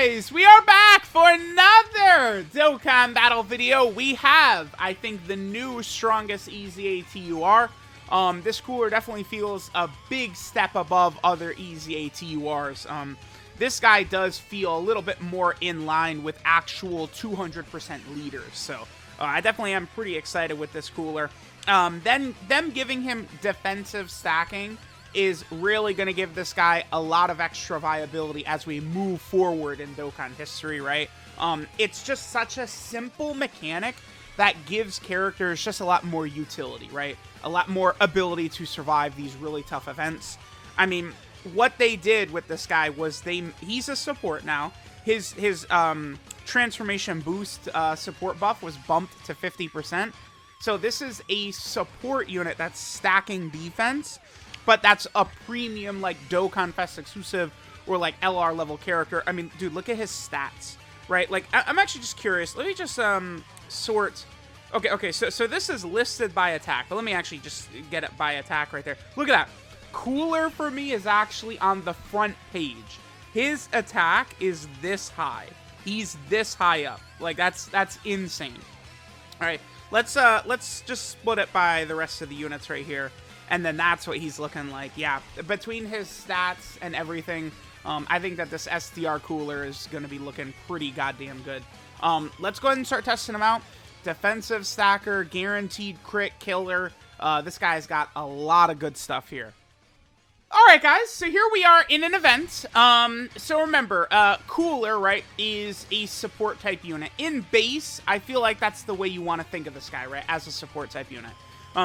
guys, we are back for another Dokkan battle video. We have, I think, the new strongest EZA TUR. This cooler definitely feels a big step above other EZA TURs. This guy does feel a little bit more in line with actual 200% leaders, so I definitely am pretty excited with this cooler. Then them giving him defensive stacking is really going to give this guy a lot of extra viability as we move forward in Dokkan history, right? It's just such a simple mechanic that gives characters just a lot more utility, right? A lot more ability to survive these really tough events. I mean, what they did with this guy was he's a support now. His transformation boost support buff was bumped to 50%. So this is a support unit that's stacking defense, but that's a premium, like, Dokkan Fest exclusive or, like, LR level character. I mean, dude, look at his stats, right? Like, I'm actually just curious. Let me just sort. Okay, so this is listed by attack, but let me actually just get it by attack right there. Look at that. Cooler for me is actually on the front page. His attack is this high. He's this high up. Like, that's insane. All right, let's just split it by the rest of the units right here. And then that's what he's looking like. Yeah, between his stats and everything, I think that this STR cooler is going to be looking pretty goddamn good. Let's go ahead and start testing him out. Defensive stacker, guaranteed crit killer. This guy's got a lot of good stuff here. Alright guys, so here we are in an event. So remember, Cooler, right, is a support type unit. In base, I feel like that's the way you want to think of this guy, right, as a support type unit.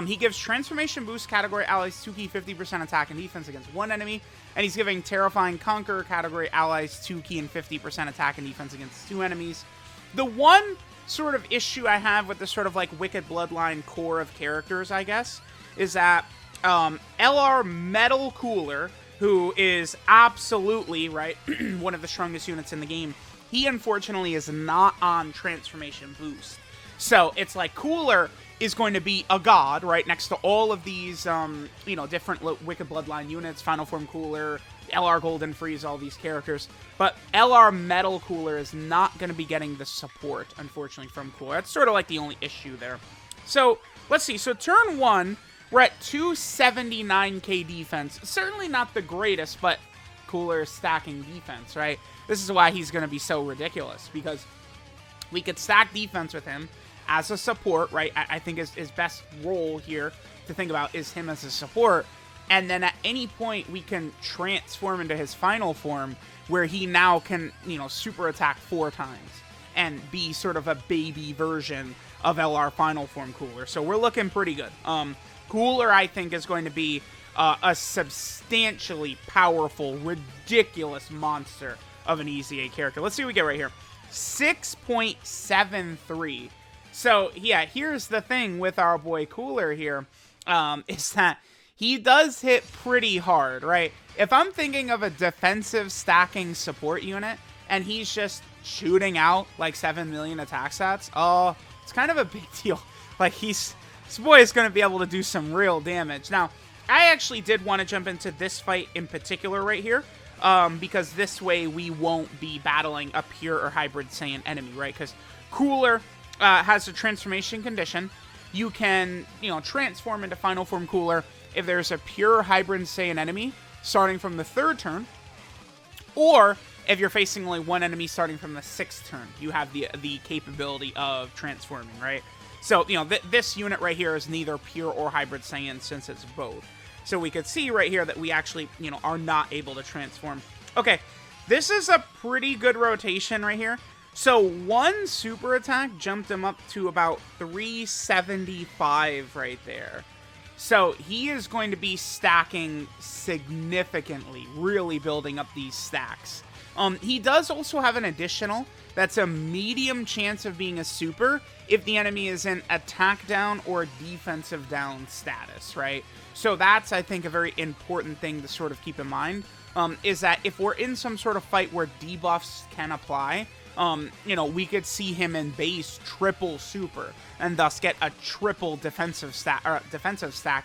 He gives Transformation Boost category allies 2 key 50% attack and defense against one enemy, and he's giving Terrifying Conquer category allies 2 key and 50% attack and defense against 2 enemies. The one sort of issue I have with this sort of like Wicked Bloodline core of characters, I guess, is that LR Metal Cooler, who is absolutely, right, one of the strongest units in the game, he unfortunately is not on Transformation Boost. So it's like Cooler is going to be a god, right, next to all of these, you know, different Wicked Bloodline units, Final Form Cooler, LR Golden Freeze, all these characters. But LR Metal Cooler is not going to be getting the support, unfortunately, from Cooler. That's sort of like the only issue there. So, let's see. So, turn 1, we're at 279k defense. Certainly not the greatest, but Cooler is stacking defense, right? This is why he's going to be so ridiculous, because we could stack defense with him as a support, right? I think his best role here to think about is him as a support. And then at any point, we can transform into his final form, where he now can, you know, super attack 4 times and be sort of a baby version of LR Final Form Cooler. So we're looking pretty good. Cooler, I think, is going to be a substantially powerful, ridiculous monster of an EZA character. Let's see what we get right here. 6.73. So, yeah, here's the thing with our boy Cooler here, is that he does hit pretty hard, right? If I'm thinking of a defensive stacking support unit, and he's just shooting out like 7 million attack stats, oh, it's kind of a big deal. Like, this boy is going to be able to do some real damage. Now, I actually did want to jump into this fight in particular right here, because this way we won't be battling a pure or hybrid Saiyan enemy, right? Because Cooler has a transformation condition. You can, you know, transform into Final Form Cooler if there's a pure hybrid Saiyan enemy starting from the 3rd turn, or if you're facing only one enemy starting from the 6th turn, you have the capability of transforming, right? So, you know, this unit right here is neither pure or hybrid Saiyan, since it's both. So we could see right here that we actually, you know, are not able to transform. Okay, this is a pretty good rotation right here. So one super attack jumped him up to about 375 right there. So he is going to be stacking significantly, really building up these stacks. He does also have an additional that's a medium chance of being a super if the enemy is in attack down or defensive down status, right? So that's, I think, a very important thing to sort of keep in mind, is that if we're in some sort of fight where debuffs can apply, you know, we could see him in base triple super and thus get a triple defensive stack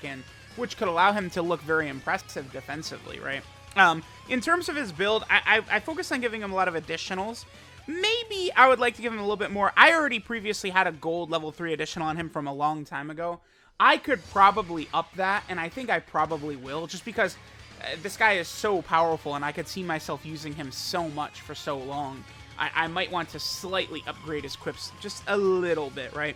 in, which could allow him to look very impressive defensively, right? In terms of his build, I focus on giving him a lot of additionals. Maybe I would like to give him a little bit more. I already previously had a gold level 3 additional on him from a long time ago. I could probably up that, and I think I probably will, just because this guy is so powerful, and I could see myself using him so much for so long. I might want to slightly upgrade his quips just a little bit, right?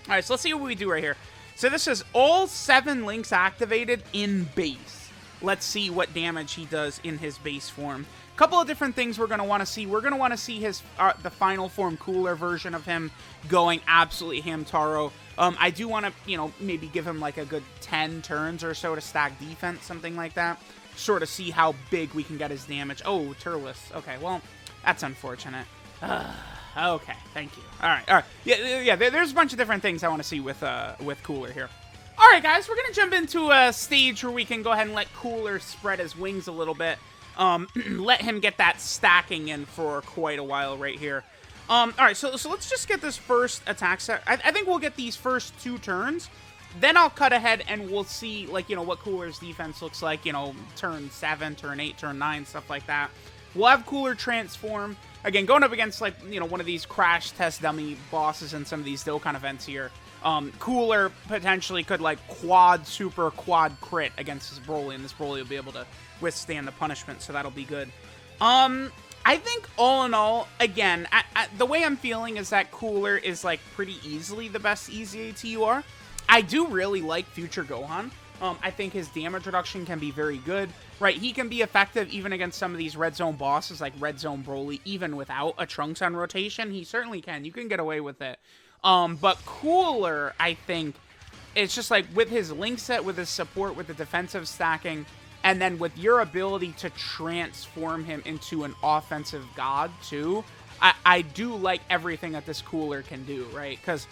All right, so let's see what we do right here. So this is all 7 links activated in base. Let's see what damage he does in his base form. A couple of different things we're going to want to see. We're going to want to see his the final form cooler version of him going absolutely Hamtaro. I do want to, you know, maybe give him like a good 10 turns or so to stack defense, something like that. Sort of see how big we can get his damage. Oh, Turles. Okay, well, that's unfortunate. Okay, thank you. All right. Yeah. There's a bunch of different things I want to see with Cooler here. All right, guys, we're gonna jump into a stage where we can go ahead and let Cooler spread his wings a little bit. Let him get that stacking in for quite a while right here. All right, so let's just get this first attack set. I think we'll get these first 2 turns. Then I'll cut ahead and we'll see, like, you know, what Cooler's defense looks like, you know, turn 7, turn 8, turn 9, stuff like that. We'll have Cooler transform. Again, going up against, like, you know, one of these crash test dummy bosses in some of these Dokkan events here. Cooler potentially could, like, quad crit against this Broly, and this Broly will be able to withstand the punishment, so that'll be good. I think, all in all, again, the way I'm feeling is that Cooler is, like, pretty easily the best EZA TUR. I do really like Future Gohan. I think his damage reduction can be very good, right? He can be effective even against some of these Red Zone bosses, like Red Zone Broly, even without a Trunks on rotation. He certainly can. You can get away with it. But Cooler, I think, it's just like with his link set, with his support, with the defensive stacking, and then with your ability to transform him into an offensive god, too, I do like everything that this Cooler can do, right? Because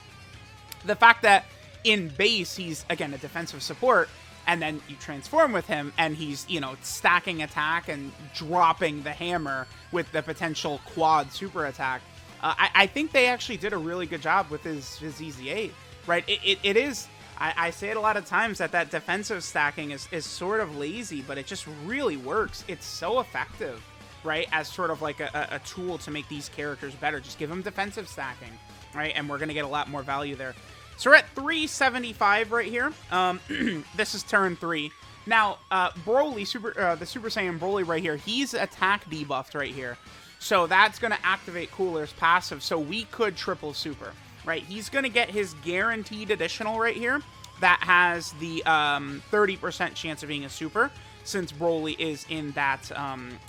the fact that in base, he's, again, a defensive support, and then you transform with him, and he's, you know, stacking attack and dropping the hammer with the potential quad super attack. I think they actually did a really good job with his EZA, right? It is, I say it a lot of times, that defensive stacking is sort of lazy, but it just really works. It's so effective, right, as sort of like a tool to make these characters better. Just give them defensive stacking, right, and we're going to get a lot more value there. So we're at 375 right here. This is turn 3. Now, Broly, the Super Saiyan Broly right here, he's attack debuffed right here. So that's going to activate Cooler's passive, so we could triple super, right? He's going to get his guaranteed additional right here that has the 30% chance of being a super, since Broly is in that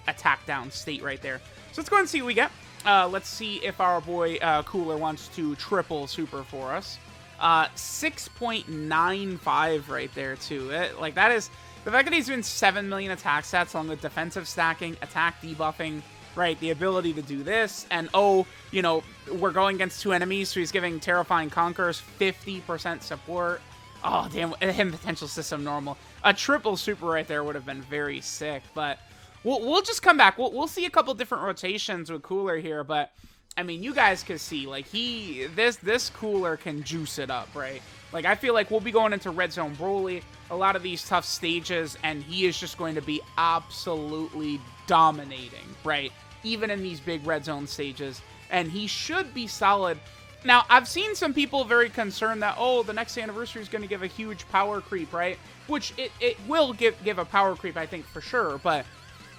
attack down state right there. So let's go ahead and see what we get. Let's see if our boy Cooler wants to triple super for us. 6.95 right there, too. Like, that is... The fact that he's doing 7 million attack stats along with defensive stacking, attack debuffing, right, the ability to do this, and, oh, you know, we're going against 2 enemies, so he's giving Terrifying Conquerors 50% support. Oh, damn, him potential system normal. A triple super right there would have been very sick, but we'll just come back. We'll see a couple different rotations with Cooler here, but... I mean, you guys can see, like, this Cooler can juice it up, right? Like, I feel like we'll be going into Red Zone Broly, a lot of these tough stages, and he is just going to be absolutely dominating, right? Even in these big Red Zone stages, and he should be solid. Now, I've seen some people very concerned that, oh, the next anniversary is going to give a huge power creep, right? Which it will give a power creep, I think, for sure, but...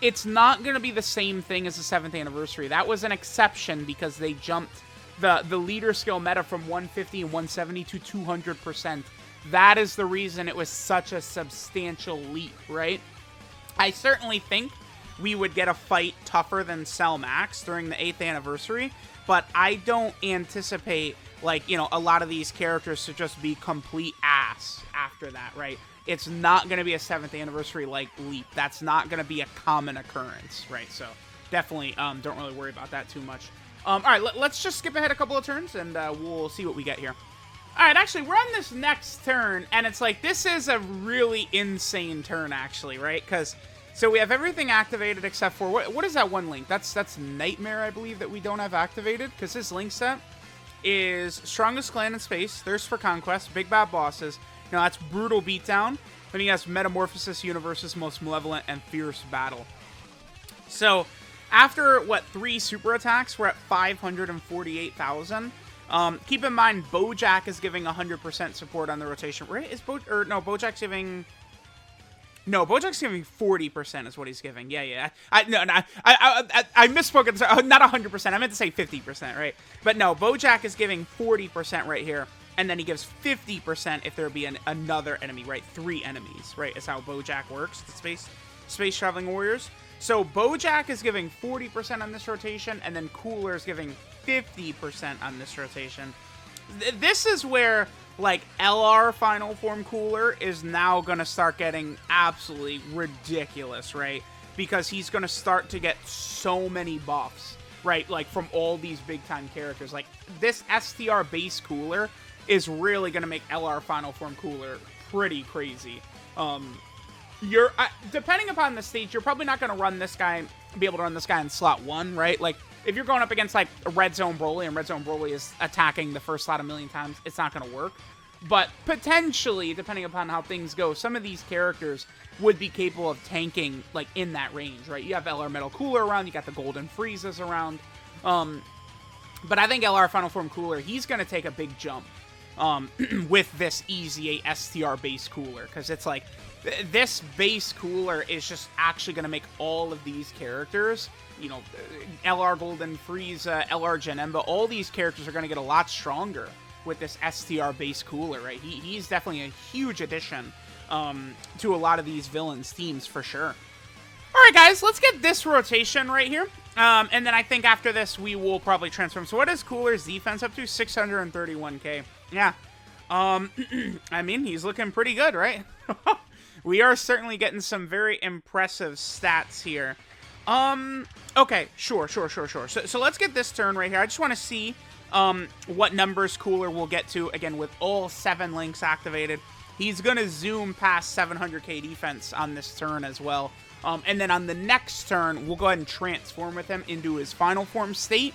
It's not going to be the same thing as the 7th anniversary. That was an exception because they jumped the leader skill meta from 150 and 170 to 200%. That is the reason it was such a substantial leap, right? I certainly think we would get a fight tougher than Cell Max during the 8th anniversary, but I don't anticipate, like, you know, a lot of these characters to just be complete ass after that, right? It's not going to be a 7th anniversary-like leap. That's not going to be a common occurrence, right? So definitely don't really worry about that too much. All right, let's just skip ahead a couple of turns, and we'll see what we get here. All right, actually, we're on this next turn, and it's like, this is a really insane turn, actually, right? Because, so we have everything activated except for, what is that one link? That's Nightmare, I believe, that we don't have activated, because his link set is Strongest Clan in Space, Thirst for Conquest, Big Bad Bosses. Now, that's Brutal Beatdown, Then he has Metamorphosis, Universe's Most Malevolent, and Fierce Battle. So, after, what, 3 super attacks, we're at 548,000. Keep in mind, Bojack is giving 100% support on the rotation. Right? Bojack's giving... No, Bojack's giving 40% is what he's giving. Yeah. I misspoke. Not 100%. I meant to say 50%, right? But no, Bojack is giving 40% right here. And then he gives 50% if there be another enemy, right? 3 enemies, right? Is how Bojack works, the Space Traveling Warriors. So Bojack is giving 40% on this rotation, and then Cooler is giving 50% on this rotation. This is where, like, LR Final Form Cooler is now going to start getting absolutely ridiculous, right? Because he's going to start to get so many buffs, right? Like, from all these big-time characters. Like, this STR base Cooler is really going to make LR Final Form Cooler pretty crazy. Depending upon the stage, you're probably not going to be able to run this guy in slot 1, right? Like, if you're going up against, like, a Red Zone Broly, and Red Zone Broly is attacking the first slot a million times, it's not going to work. But potentially, depending upon how things go, some of these characters would be capable of tanking, like, in that range, right? You have LR Metal Cooler around, you got the Golden Freezes around. But I think LR Final Form Cooler, he's going to take a big jump with this EZA STR base Cooler, because it's like, this base Cooler is just actually going to make all of these characters, you know, LR Golden Frieza, LR Janemba, all these characters are going to get a lot stronger with this STR base Cooler, right? He's definitely a huge addition to a lot of these villains' teams, for sure. Alright, guys, let's get this rotation right here. And then I think after this, we will probably transform. So what is Cooler's defense up to? 631k. Yeah. I mean, he's looking pretty good, right? We are certainly getting some very impressive stats here. Okay, sure. So let's get this turn right here. I just want to see what numbers Cooler will get to, again, with all 7 links activated. He's going to zoom past 700k defense on this turn as well. And then on the next turn, we'll go ahead and transform with him into his final form state.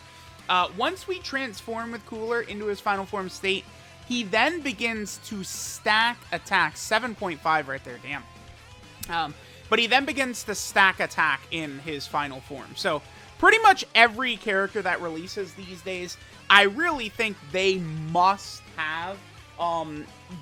Once we transform with Cooler into his final form state, he then begins to stack attacks. 7.5 right there, damn. But he then begins to stack attack in his final form. So pretty much every character that releases these days, I really think they must have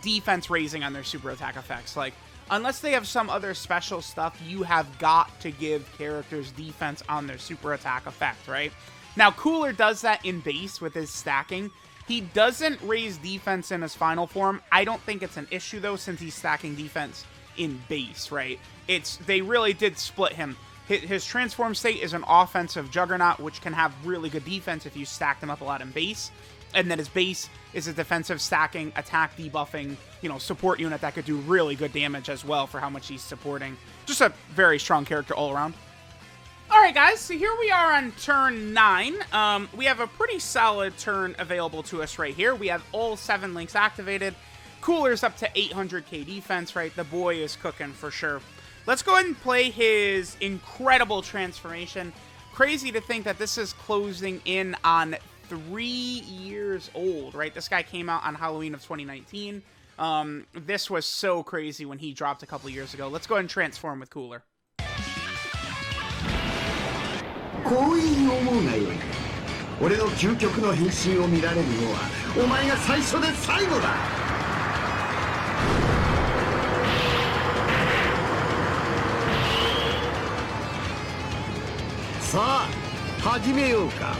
defense raising on their super attack effects. Like, unless they have some other special stuff, you have got to give characters defense on their super attack effect, right? Now, Cooler does that in base with his stacking. He doesn't raise defense in his final form. I don't think it's an issue, though, since he's stacking defense in base, right? They really did split him. His transform state is an offensive juggernaut, which can have really good defense if you stack them up a lot in base. And then his base is a defensive stacking, attack debuffing, you know, support unit that could do really good damage as well for how much he's supporting. Just a very strong character all around. Alright guys, so here we are on turn 9. We have a pretty solid turn available to us right here. We have all 7 links activated. Cooler's up to 800k defense, right? The boy is cooking for sure. Let's go ahead and play his incredible transformation. Crazy to think that this is closing in on 3 years old, right? This guy came out on Halloween of 2019. This was so crazy when he dropped a couple years ago. Let's go ahead and transform with Cooler. 光栄に思うがよい。俺の究極の変身を見られるのはお前が最初で最後だ。さあ、始めようか。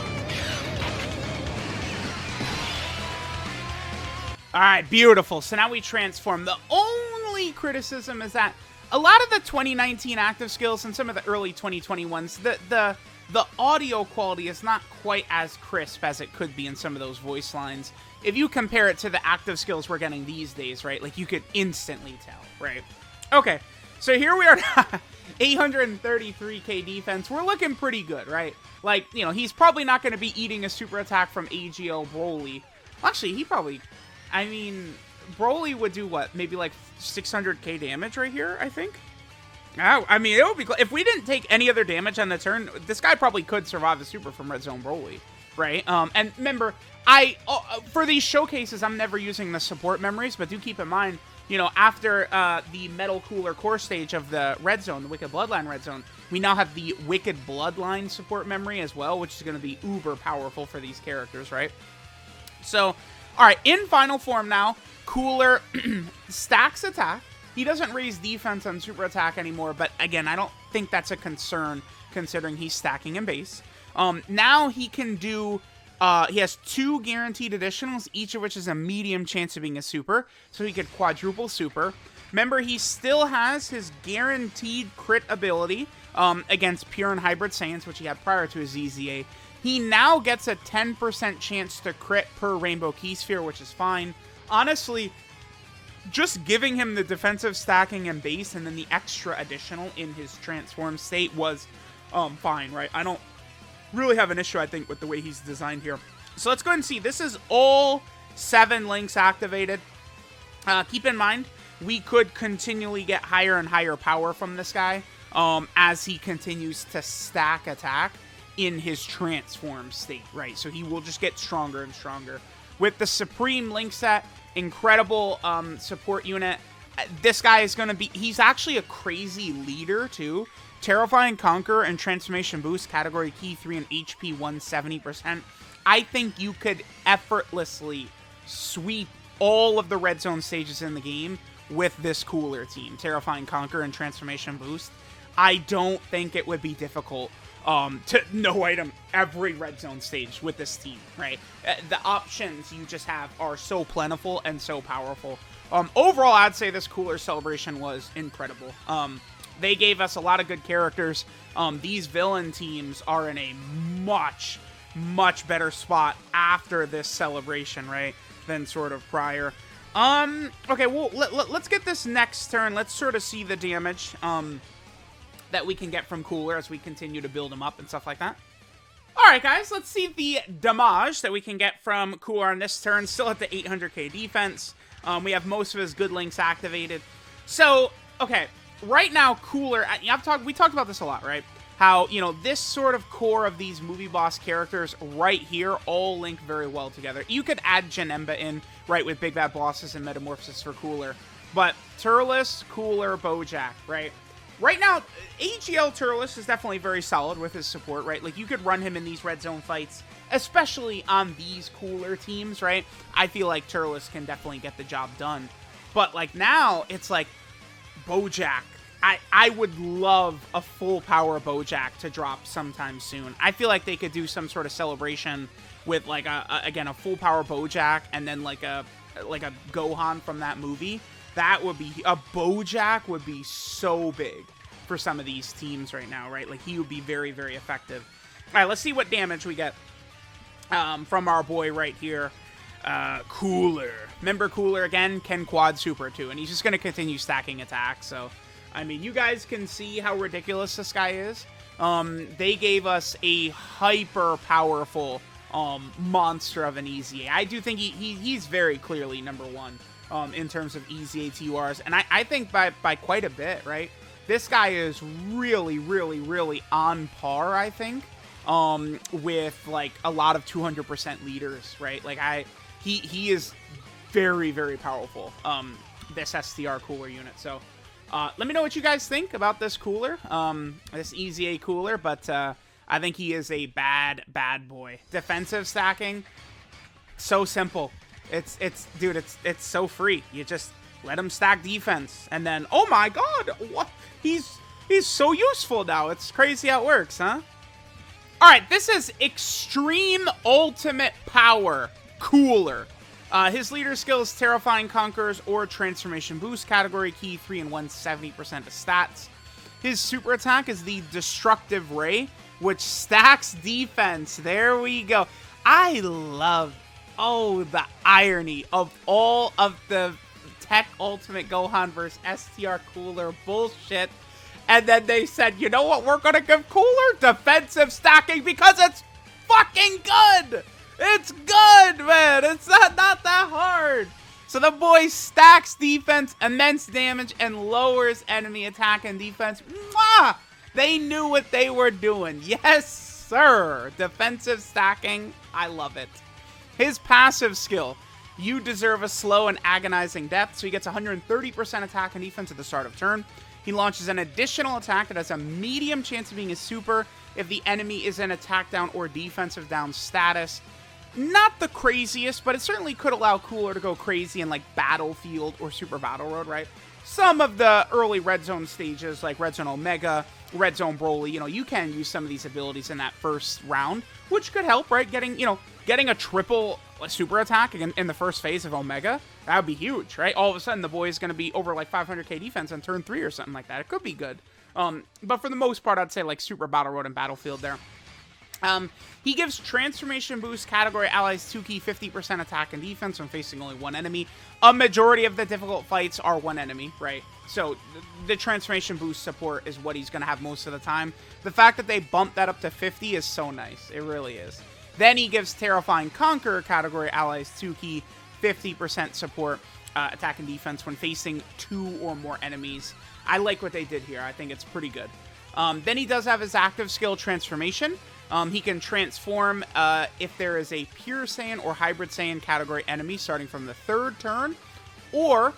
Alright, beautiful. So now we transform. The only criticism is that a lot of the 2019 active skills and some of the early 2021s, the audio quality is not quite as crisp as it could be in some of those voice lines. If you compare it to the active skills we're getting these days, right? Like, you could instantly tell, right? Okay, so here we are, 833k defense. We're looking pretty good, right? Like, you know, he's probably not going to be eating a super attack from AGL Broly. Actually, he probably, I mean, Broly would do what? Maybe like 600k damage right here, I think? Oh, I mean, it would be if we didn't take any other damage on the turn, this guy probably could survive the super from Red Zone Broly, right? And remember, for these showcases, I'm never using the support memories, but do keep in mind, you know, after the Metal Cooler core stage of the Red Zone, the Wicked Bloodline Red Zone, we now have the Wicked Bloodline support memory as well, which is going to be uber powerful for these characters, right? So, alright, in final form now, Cooler stacks attack. He doesn't raise defense on super attack anymore, but again, I don't think that's a concern considering he's stacking in base. Now he can do, he has 2 guaranteed additionals, each of which is a medium chance of being a super, so he could quadruple super. Remember, he still has his guaranteed crit ability against Pure and Hybrid Saiyans, which he had prior to his EZA. He now gets a 10% chance to crit per Rainbow Key Sphere, which is fine. Honestly, just giving him the defensive stacking and base and then the extra additional in his transform state was fine, right? I don't really have an issue, I think, with the way he's designed here. So let's go ahead and see. This is all 7 links activated. Keep in mind, we could continually get higher and higher power from this guy as he continues to stack attack in his transform state, right? So he will just get stronger and stronger. With the Supreme link set, incredible support unit. This guy is going to be, he's actually a crazy leader too. Terrifying Conqueror and Transformation Boost, category key 3 and HP 170%. I think you could effortlessly sweep all of the red zone stages in the game with this Cooler team. Terrifying Conqueror and Transformation Boost. I don't think it would be difficult to no item every red zone stage with this team, right? The options you just have are so plentiful and so powerful. Overall, I'd say this Cooler celebration was incredible. They gave us a lot of good characters. These villain teams are in a much, much better spot after this celebration, right, than sort of prior. Okay, well, let's get this next turn. Let's sort of see the damage that we can get from Cooler as we continue to build him up and stuff like that. Alright guys, let's see the damage that we can get from Cooler on this turn. Still at the 800k defense. We have most of his good links activated. So, okay, right now Cooler, we talked about this a lot, right? How, you know, this sort of core of these movie boss characters right here all link very well together. You could add Janemba in, right, with Big Bad Bosses and Metamorphosis for Cooler. But Turles, Cooler, Bojack, right? Right now, AGL Turles is definitely very solid with his support, right? Like, you could run him in these red zone fights, especially on these Cooler teams, right? I feel like Turles can definitely get the job done. But, like, now, it's like, Bojack. I would love a full power Bojack to drop sometime soon. I feel like they could do some sort of celebration with, like, again, a full power Bojack and then, like a Gohan from that movie. That would be, a Bojack would be so big for some of these teams right now, right? Like, he would be very, very effective. All right, let's see what damage we get from our boy right here. Cooler. Remember, Cooler, again, can quad super too, and he's just going to continue stacking attacks. So, I mean, you guys can see how ridiculous this guy is. They gave us a hyper powerful monster of an EZA. I do think he's very clearly number 1. In terms of EZA TURs, and I think by quite a bit, right? This guy is really, really, really on par, I think, with, like, a lot of 200% leaders, right? Like, he is very, very powerful, this STR Cooler unit. So, let me know what you guys think about this Cooler, this EZA Cooler, but I think he is a bad, bad boy. Defensive stacking, so simple. Dude, it's so free. You just let him stack defense, and then, oh my god, what? He's so useful now. It's crazy how it works, huh? All right, this is Extreme Ultimate Power Cooler. His leader skill is Terrifying Conquerors or Transformation Boost, category key 3 and 170% of stats. His super attack is the Destructive Ray, which stacks defense. There we go. I love, oh, the irony of all of the Tech Ultimate Gohan vs. STR Cooler bullshit. And then they said, you know what we're going to give Cooler? Defensive stacking, because it's fucking good. It's good, man. It's not that hard. So the boy stacks defense, immense damage, and lowers enemy attack and defense. Mwah! They knew what they were doing. Yes, sir. Defensive stacking. I love it. His passive skill You deserve a slow and agonizing death. So he gets 130% attack and defense at the start of turn. He launches an additional attack that has a medium chance of being a super if the enemy is in attack down or defensive down status. Not the craziest, but it certainly could allow Cooler to go crazy in like Battlefield or Super Battle Road, right? Some of the early Red Zone stages, like Red Zone Omega, Red Zone Broly, you know, you can use some of these abilities in that first round, which could help, right? Getting a triple super attack in the first phase of Omega, that would be huge, right? All of a sudden, the boy is going to be over like 500k defense on turn 3 or something like that. It could be good. But for the most part, I'd say like Super Battle Road and Battlefield there. He gives Transformation Boost category allies 2 key 50% attack and defense when facing only one enemy. A majority of the difficult fights are one enemy, right? So the Transformation Boost support is what he's going to have most of the time. The fact that they bumped that up to 50 is so nice. It really is. Then he gives Terrifying Conqueror category allies 2 key 50% support attack and defense when facing 2 or more enemies. I like what they did here. I think it's pretty good. Then he does have his active skill Transformation. He can transform if there is a Pure Saiyan or Hybrid Saiyan category enemy starting from the 3rd turn, or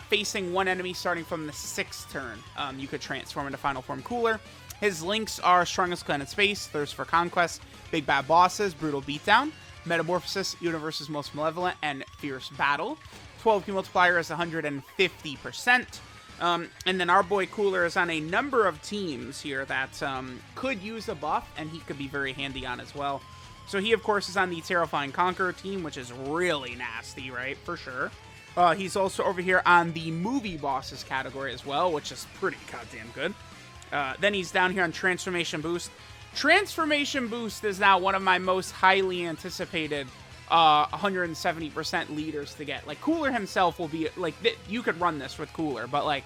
facing one enemy starting from the 6th turn. You could transform into Final Form Cooler. His links are Strongest Clan in Space, Thirst for Conquest, Big Bad Bosses, Brutal Beatdown, Metamorphosis, Universe's Most Malevolent, and Fierce Battle. 12 key multiplier is 150%. And then our boy Cooler is on a number of teams here that could use a buff, and he could be very handy on as well. So he, of course, is on the Terrifying Conqueror team, which is really nasty, right? For sure. He's also over here on the Movie Bosses category as well, which is pretty goddamn good. Then he's down here on Transformation Boost. Transformation Boost is now one of my most highly anticipated 170% leaders to get. Like, Cooler himself will be, like, you could run this with Cooler, but, like,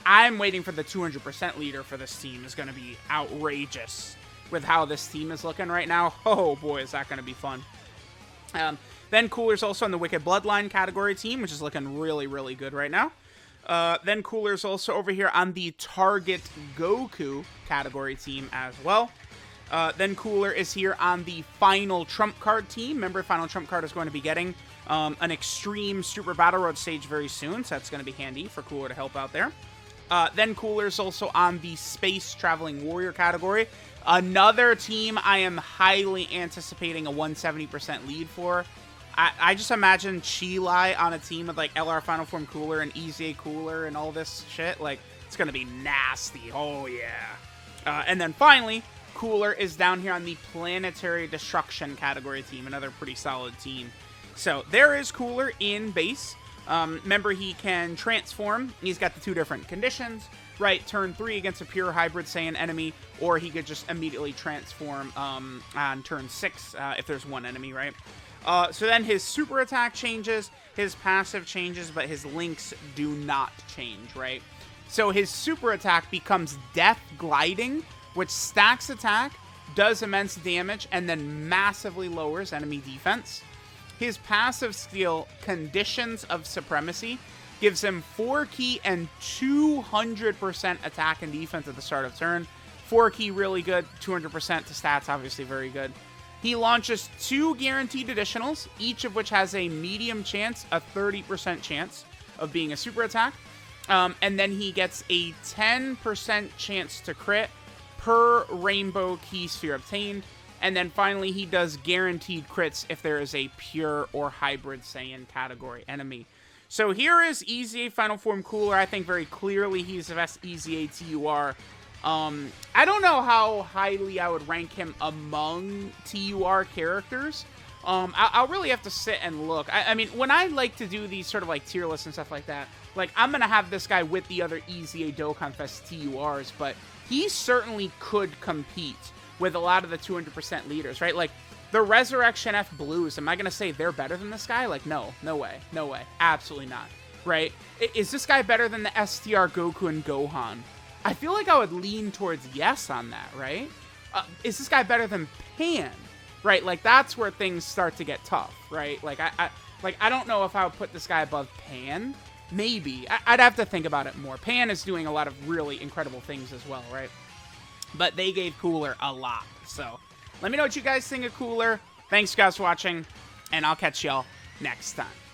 I'm waiting for the 200% leader for this team is going to be outrageous with how this team is looking right now. Oh, boy, is that going to be fun. Then Cooler's also on the Wicked Bloodline category team, which is looking really, really good right now. Then Cooler's also over here on the Target Goku category team as well. Then Cooler is here on the Final Trump Card team. Remember, Final Trump Card is going to be getting an Extreme Super Battle Road stage very soon, so that's going to be handy for Cooler to help out there. Then Cooler's also on the Space Traveling Warrior category. Another team I am highly anticipating a 170% lead for. I just imagine Chi-Lai on a team with like LR Final Form Cooler and EZA Cooler and all this shit. Like, it's going to be nasty. Oh, yeah. And then finally, Cooler is down here on the Planetary Destruction category team, another pretty solid team. So there is Cooler in base. Remember, he can transform. He's got the 2 different conditions, right? Turn 3 against a pure Hybrid Saiyan enemy, or he could just immediately transform on turn 6 if there's one enemy, right? So then his super attack changes, his passive changes, but his links do not change, right? So his super attack becomes Death Gliding, which stacks attack, does immense damage, and then massively lowers enemy defense. His passive skill, Conditions of Supremacy, gives him 4 key and 200% attack and defense at the start of turn. 4 key, really good. 200% to stats, obviously very good. He launches 2 guaranteed additionals, each of which has a medium chance, a 30% chance of being a super attack. And then he gets a 10% chance to crit per Rainbow Key Sphere obtained. And then finally, he does guaranteed crits if there is a pure or Hybrid Saiyan category enemy. So here is EZA Final Form Cooler. I think very clearly he's the best EZA TUR. I don't know how highly I would rank him among TUR characters. I'll really have to sit and look. I mean, when I like to do these sort of like tier lists and stuff like that, like I'm going to have this guy with the other EZA Dokkan Fest TURs, but he certainly could compete with a lot of the 200% leaders, right? Like, the Resurrection F Blues, am I going to say they're better than this guy? Like, no way, absolutely not, right? Is this guy better than the STR Goku and Gohan? I feel like I would lean towards yes on that, right? Is this guy better than Pan? Right, like, that's where things start to get tough, right? Like, I don't know if I would put this guy above Pan. Maybe. I'd have to think about it more. Pan is doing a lot of really incredible things as well, right? But they gave Cooler a lot. So let me know what you guys think of Cooler. Thanks, guys, for watching, and I'll catch y'all next time.